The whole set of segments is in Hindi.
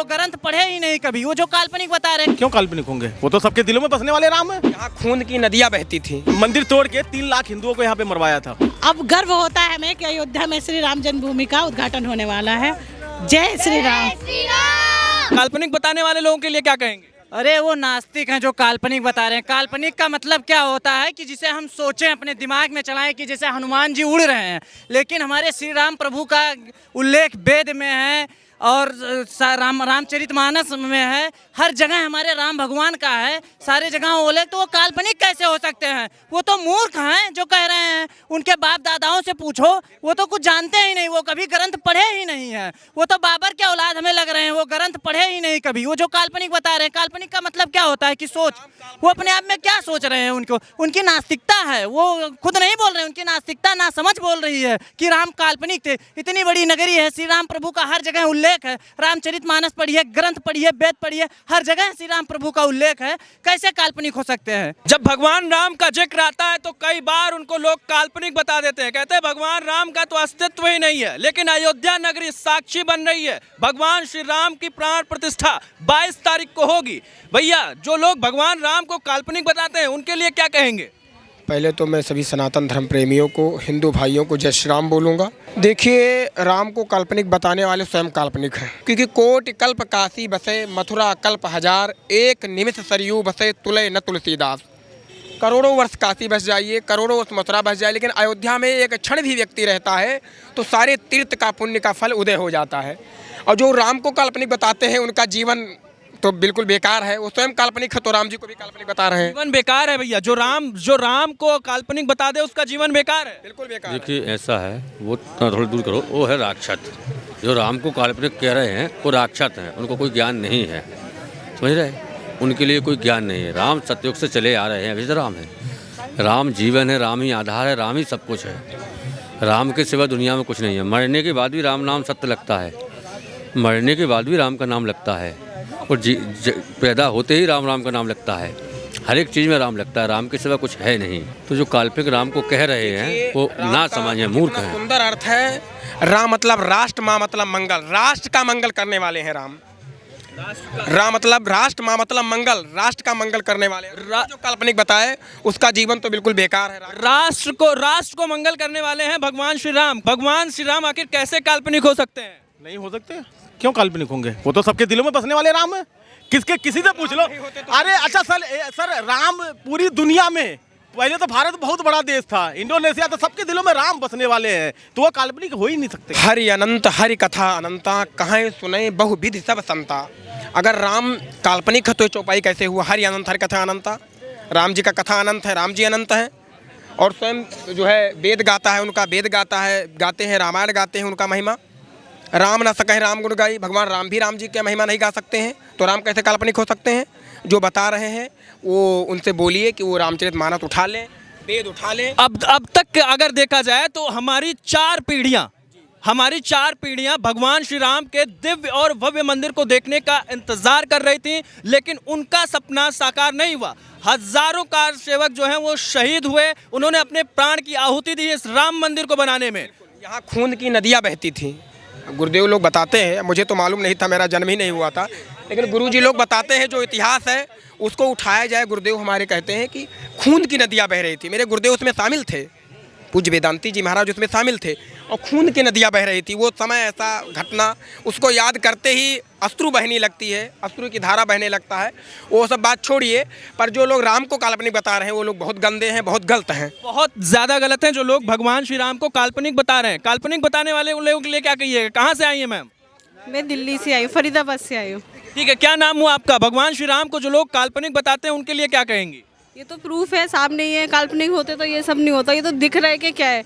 वो ग्रंथ पढ़े ही नहीं कभी, वो जो काल्पनिक बता रहे हैं। क्यों काल्पनिक होंगे? वो तो सबके दिलों में बसने वाले राम है। यहाँ खून की नदियाँ बहती थी। मंदिर तोड़ के 3 लाख हिंदुओं को यहाँ पे मरवाया था। अब गर्व होता है हमें कि अयोध्या में श्री राम जन्मभूमि का उद्घाटन होने वाला है। जय श्री राम। काल्पनिक बताने वाले लोगों के लिए क्या कहेंगे? अरे वो नास्तिक हैं जो काल्पनिक बता रहे हैं। काल्पनिक का मतलब क्या होता है कि जिसे हम सोचें, अपने दिमाग में चलाएं कि जैसे हनुमान जी उड़ रहे हैं, लेकिन हमारे श्री राम प्रभु का उल्लेख वेद में है और रामचरितमानस में है, हर जगह हमारे राम भगवान का है, सारे जगह बोले तो वो काल्पनिक कैसे हो सकते हैं? वो तो मूर्ख हैं जो कह रहे हैं। उनके बाप दादाओं से पूछो, वो तो कुछ जानते ही नहीं, वो कभी ग्रंथ पढ़े ही नहीं है। वो तो बाबर के औलाद हमें लग रहे हैं, वो ग्रंथ पढ़े ही नहीं कभी। वो जो काल्पनिक बता रहे हैं, काल्पनिक का मतलब क्या होता है कि सोच, वो अपने आप में क्या सोच रहे हैं, उनकी नास्तिकता है। वो खुद नहीं बोल रहे हैं, उनकी नास्तिकता ना समझ बोल रही है कि राम काल्पनिक थे। इतनी बड़ी नगरी है, श्री राम प्रभु का हर जगह उल्लेख है। रामचरितमानस पढ़िए, ग्रंथ पढ़िए, वेद पढ़िए, हर जगह श्री राम प्रभु का उल्लेख है। कैसे काल्पनिक हो सकते हैं? जब भगवान राम का जिक्र आता है तो कई बार उनको लोग काल्पनिक बता देते हैं, कहते हैं भगवान राम का तो अस्तित्व ही नहीं है। लेकिन अयोध्या नगरी साक्षी बन रही है, भगवान श्री राम की प्राण प्रतिष्ठा 22 तारीख को होगी। भैया, जो लोग भगवान राम को काल्पनिक बताते हैं उनके लिए क्या कहेंगे? पहले तो मैं सभी सनातन धर्म प्रेमियों को, हिंदू भाइयों को जय श्री राम बोलूँगा। देखिए, राम को काल्पनिक बताने वाले स्वयं काल्पनिक हैं, क्योंकि कोटि कल्प काशी बसे, मथुरा कल्प हजार, एक निमिष सरयू बसे, तुलय न तुलसीदास। करोड़ों वर्ष काशी बस जाइए, करोड़ों वर्ष मथुरा बस जाइए, लेकिन अयोध्या में एक क्षण भी व्यक्ति रहता है तो सारे तीर्थ का पुण्य का फल उदय हो जाता है। और जो राम को काल्पनिक बताते हैं उनका जीवन तो बिल्कुल बेकार है। वो स्वयं काल्पनिक है तो राम जी को भी काल्पनिक बता रहे हैं। जीवन बेकार है भैया, जो राम को काल्पनिक बता दे उसका जीवन बेकार है, बिल्कुल बेकार। देखिए, ऐसा है, वो थोड़ी दूर करो, वो है राक्षस। जो राम को काल्पनिक कह रहे हैं वो राक्षस हैं, उनको कोई ज्ञान नहीं है, समझ रहे? उनके लिए कोई ज्ञान नहीं है। राम सतयुग से चले आ रहे हैं, अभी तो राम है। राम जीवन है, राम ही आधार है, राम ही सब कुछ है। राम के सिवा दुनिया में कुछ नहीं है। मरने के बाद भी राम नाम सत्य लगता है, मरने के बाद भी राम का नाम लगता है, और पैदा होते ही राम राम का नाम लगता है। हर एक चीज़ में राम लगता है, राम के सिवा कुछ है नहीं। तो जो काल्पनिक राम को कह रहे हैं वो ना समझे, मूर्ख हैं। सुंदर अर्थ है। राम मतलब राष्ट्र, माँ मतलब मंगल, राष्ट्र का मंगल करने वाले हैं राम। राम मतलब राष्ट्र, माँ मतलब मंगल, राष्ट्र का मंगल करने वाले। जो काल्पनिक बताए उसका जीवन तो बिल्कुल बेकार है। राष्ट्र को मंगल करने वाले हैं भगवान श्री राम। भगवान श्री राम आखिर कैसे काल्पनिक हो सकते हैं? नहीं हो सकते। क्यों काल्पनिक होंगे? वो तो सबके दिलों में बसने वाले राम है। किसी से पूछ लो। अरे अच्छा सर, राम पूरी दुनिया में, पहले तो भारत बहुत बड़ा देश था, इंडोनेशिया, तो सबके दिलों में राम बसने वाले हैं, तो वो काल्पनिक हो ही नहीं सकते। हरि अनंत हरि कथा अनंता, कहाँ सुने बहुविधि सब संता। अगर राम काल्पनिक है तो चौपाई कैसे हुआ? हरि अनंत हरि कथा अनंता, राम जी का कथा अनंत है, राम जी अनंत हैं। और स्वयं जो है वेद गाता है, उनका वेद गाता है, गाते हैं, रामायण गाते हैं, उनका महिमा। राम ना सके राम गुण गाई, भगवान राम भी राम जी की महिमा नहीं गा सकते हैं, तो राम कैसे काल्पनिक हो सकते हैं? जो बता रहे हैं वो उनसे बोलिए कि वो रामचरितमानस उठा लें, वेद उठा लें। अब तक अगर देखा जाए तो हमारी 4 पीढ़ियां भगवान श्री राम के दिव्य और भव्य मंदिर को देखने का इंतजार कर रही थी, लेकिन उनका सपना साकार नहीं हुआ। हजारों कार सेवक जो हैं वो शहीद हुए, उन्होंने अपने प्राण की आहुति दी इस राम मंदिर को बनाने में। यहाँ खून की नदियाँ बहती थी। गुरुदेव लोग बताते हैं, मुझे तो मालूम नहीं था, मेरा जन्म ही नहीं हुआ था, लेकिन गुरुजी लोग बताते हैं जो इतिहास है उसको उठाया जाए। गुरुदेव हमारे कहते हैं कि खून की नदियाँ बह रही थी। मेरे गुरुदेव उसमें शामिल थे, पूज्य वेदांती जी महाराज उसमें शामिल थे, और खून की नदियाँ बह रही थी। वो समय, ऐसा घटना, उसको याद करते ही अश्रु बहने लगती है, अश्रु की धारा बहने लगता है। वो सब बात छोड़िए, पर जो लोग राम को काल्पनिक बता रहे हैं वो लोग बहुत गंदे हैं, बहुत गलत हैं, बहुत ज़्यादा गलत हैं जो लोग भगवान श्री राम को काल्पनिक बता रहे हैं। काल्पनिक बताने वाले उन लोगों के लिए क्या कहिएगा? कहाँ से आई हैं मैम? मैं दिल्ली से आई हूँ, फरीदाबाद से आई हूँ। ठीक है, क्या नाम हुआ आपका? भगवान श्री राम को जो लोग काल्पनिक बताते हैं उनके लिए क्या कहेंगी? ये तो प्रूफ है, साफ नहीं है। काल्पनिक होते तो ये सब नहीं होता, ये तो दिख रहा है कि क्या है,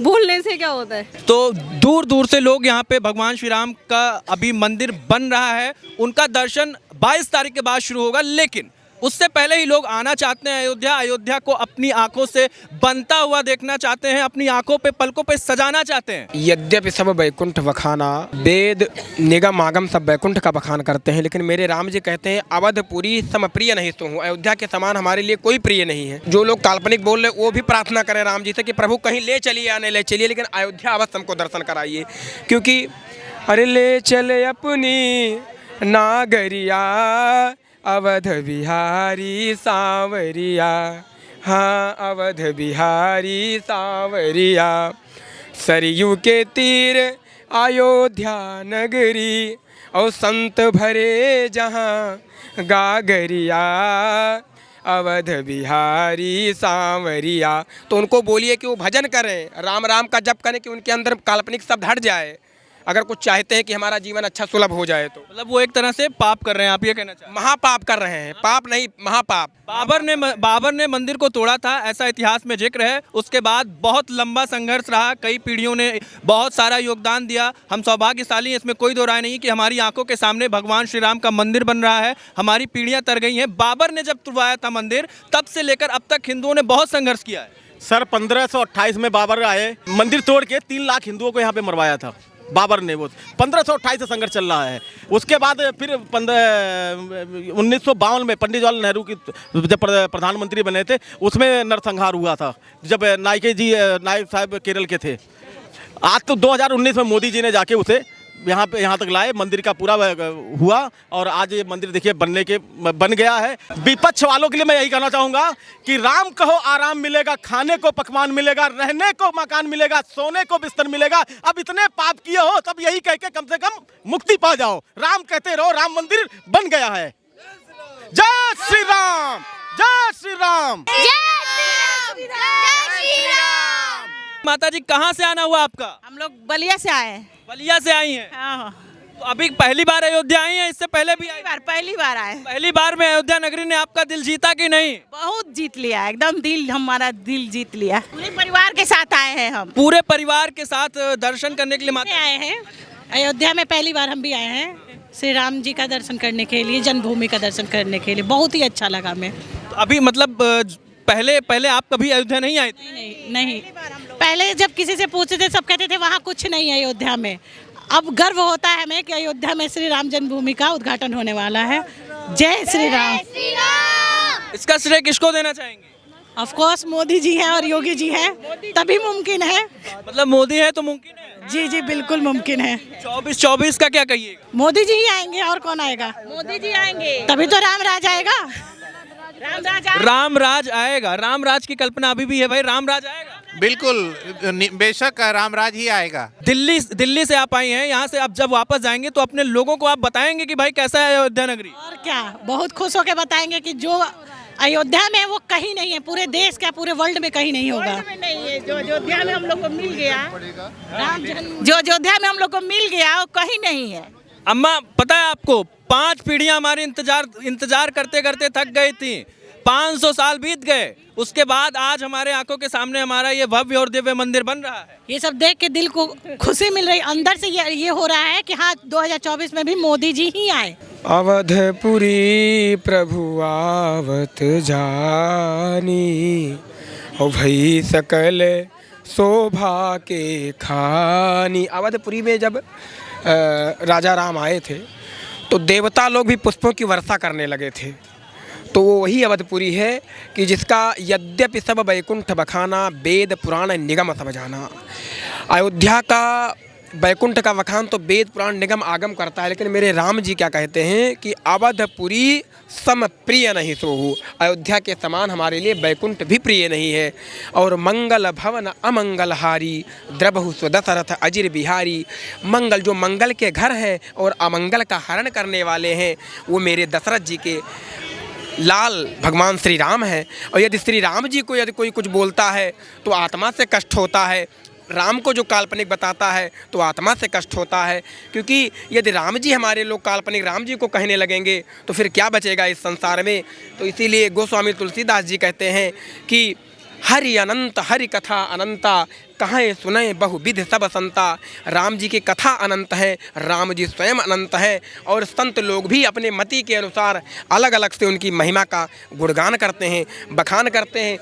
बोलने से क्या होता है। तो दूर दूर से लोग यहाँ पे भगवान श्री राम का अभी मंदिर बन रहा है, उनका दर्शन 22 तारीख के बाद शुरू होगा, लेकिन उससे पहले ही लोग आना चाहते हैं अयोध्या को अपनी आंखों से बनता हुआ देखना चाहते हैं, अपनी आंखों पे, पलकों पे सजाना चाहते हैं। यद्यपि सब वैकुंठ बखाना, वेद निगम आगम सब वैकुंठ का बखान करते हैं, लेकिन मेरे राम जी कहते हैं अवधपुरी सम प्रिय नहीं तो हूँ। अयोध्या के समान हमारे लिए कोई प्रिय नहीं है। जो लोग काल्पनिक बोल रहे वो भी प्रार्थना करें राम जी से कि प्रभु कहीं ले चलिए या नहीं ले चलिए, लेकिन अयोध्या अवश्य हमको दर्शन कराइए। क्योंकि अरे ले चले अपनी नागरिया अवध बिहारी सांवरिया, हाँ अवध बिहारी सांवरिया। सरयू के तीर अयोध्या नगरी, और संत भरे जहाँ गागरिया, अवध बिहारी सांवरिया। तो उनको बोलिए कि वो भजन करें, राम राम का जप करें, कि उनके अंदर काल्पनिक शब्द हट जाए, अगर कुछ चाहते हैं कि हमारा जीवन अच्छा सुलभ हो जाए तो। मतलब वो एक तरह से पाप कर रहे हैं, आप ये कहना चाहते हैं? महापाप कर रहे हैं, पाप नहीं महापाप। बाबर ने मंदिर को तोड़ा था, ऐसा इतिहास में जिक्र है। उसके बाद बहुत लंबा संघर्ष रहा, कई पीढ़ियों ने बहुत सारा योगदान दिया। हम सौभाग्यशाली हैं, इसमें कोई दो राय नहीं कि हमारी आंखों के सामने भगवान श्री राम का मंदिर बन रहा है, हमारी पीढ़ियां तर गई हैं। बाबर ने जब तुड़वाया था मंदिर, तब से लेकर अब तक हिंदुओं ने बहुत संघर्ष किया है। सर 1528 में बाबर आए, मंदिर तोड़ के 3 लाख हिंदुओं को यहाँ पे मरवाया था बाबर ने। वो 1528 से संघर्ष चल रहा है। उसके बाद फिर 1952 में पंडित जवाहरलाल नेहरू की जब प्रधानमंत्री बने थे, उसमें नरसंहार हुआ था, जब नायक साहब केरल के थे। आज तो 2019 में मोदी जी ने जाके उसे यहाँ तक लाए, मंदिर का पूरा हुआ, और आज ये मंदिर देखिए बन गया है। विपक्ष वालों के लिए मैं यही कहना चाहूँगा कि राम कहो आराम मिलेगा, खाने को पकवान मिलेगा, रहने को मकान मिलेगा, सोने को बिस्तर मिलेगा। अब इतने पाप किए हो तब यही कह के कम से कम मुक्ति पा जाओ। राम कहते रहो, राम मंदिर बन गया है। जय श्री राम, जय श्री राम, जय श्री राम। माता जी कहाँ से आना हुआ आपका? हम लोग बलिया से आए हैं। बलिया से आई हैं? हाँ, तो अभी पहली बार अयोध्या आई हैं, इससे पहले भी आई? पहली बार आए। पहली बार में अयोध्या नगरी ने आपका दिल जीता कि नहीं? बहुत जीत लिया, एकदम दिल, हमारा दिल जीत लिया। पूरे परिवार के साथ आए हैं हम। पूरे परिवार के साथ दर्शन करने के लिए माता आए हैं। अयोध्या में पहली बार हम भी आए हैं श्री राम जी का दर्शन करने के लिए, जन्मभूमि का दर्शन करने के लिए। बहुत ही अच्छा लगा हमें। तो अभी मतलब पहले आप कभी अयोध्या नहीं आए थे? नहीं, पहले जब किसी से पूछते थे सब कहते थे वहाँ कुछ नहीं है अयोध्या में। अब गर्व होता है हमें कि अयोध्या में श्री राम जन्मभूमि का उद्घाटन होने वाला है। जय श्री राम। इसका श्रेय किसको देना चाहेंगे? ऑफ कोर्स मोदी जी हैं और योगी जी हैं, तभी मुमकिन है। मतलब मोदी है तो मुमकिन है? जी जी बिल्कुल मुमकिन है। 24 का क्या कहिएगा? मोदी जी ही आएंगे, और कौन आएगा? मोदी जी आएंगे तभी तो राम राज आएगा। राम राज आएगा। राम राज की कल्पना अभी भी है भाई, राम राज आएगा? बिल्कुल, बेशक राम राज ही आएगा। दिल्ली से आप आई हैं, यहाँ से आप जब वापस जाएंगे तो अपने लोगों को आप बताएंगे कि भाई कैसा है अयोध्या नगरी? और क्या, बहुत खुश होकर बताएंगे कि जो अयोध्या में वो कहीं नहीं है, पूरे देश का, पूरे वर्ल्ड में कहीं नहीं होगा। नहीं है, जो अयोध्या में हम लोग को मिल गया, जो अयोध्या में हम लोग को मिल गया वो कहीं नहीं है। अम्मा पता है आपको, 5 पीढ़ियां हमारी इंतजार करते करते थक गई थी। 500 साल बीत गए, उसके बाद आज हमारे आंखों के सामने हमारा ये भव्य और दिव्य मंदिर बन रहा है। ये सब देख के दिल को खुशी मिल रही, अंदर से ये हो रहा है कि हाँ 2024 में भी मोदी जी ही आए। अवधपुरी प्रभु आवत जानी, ओ भई सकल शोभा के खानी। अवधपुरी में जब राजा राम आए थे तो देवता लोग भी पुष्पों की वर्षा करने लगे थे। तो वो वही अवधपुरी है कि जिसका यद्यपि सब वैकुंठ बखाना, वेद पुराण निगम सब जाना। अयोध्या का वैकुंठ का वखान तो वेद पुराण निगम आगम करता है, लेकिन मेरे राम जी क्या कहते हैं कि अवधपुरी सम प्रिय नहीं सोहू। अयोध्या के समान हमारे लिए वैकुंठ भी प्रिय नहीं है। और मंगल भवन अमंगलहारी, द्रबहु स्वदशरथ अजिर बिहारी। मंगल, जो मंगल के घर हैं और अमंगल का हरण करने वाले हैं, वो मेरे दशरथ जी के लाल भगवान श्री राम हैं। और यदि श्री राम जी को यदि कोई कुछ बोलता है तो आत्मा से कष्ट होता है, राम को जो काल्पनिक बताता है तो आत्मा से कष्ट होता है। क्योंकि यदि राम जी, हमारे लोग काल्पनिक राम जी को कहने लगेंगे तो फिर क्या बचेगा इस संसार में। तो इसीलिए गोस्वामी तुलसीदास जी कहते हैं कि हरि अनंत हरि कथा अनंता, कहें सुने बहुविध सब संता। राम जी की कथा अनंत है, राम जी स्वयं अनंत है। और संत लोग भी अपने मति के अनुसार अलग अलग से उनकी महिमा का गुणगान करते हैं, बखान करते हैं।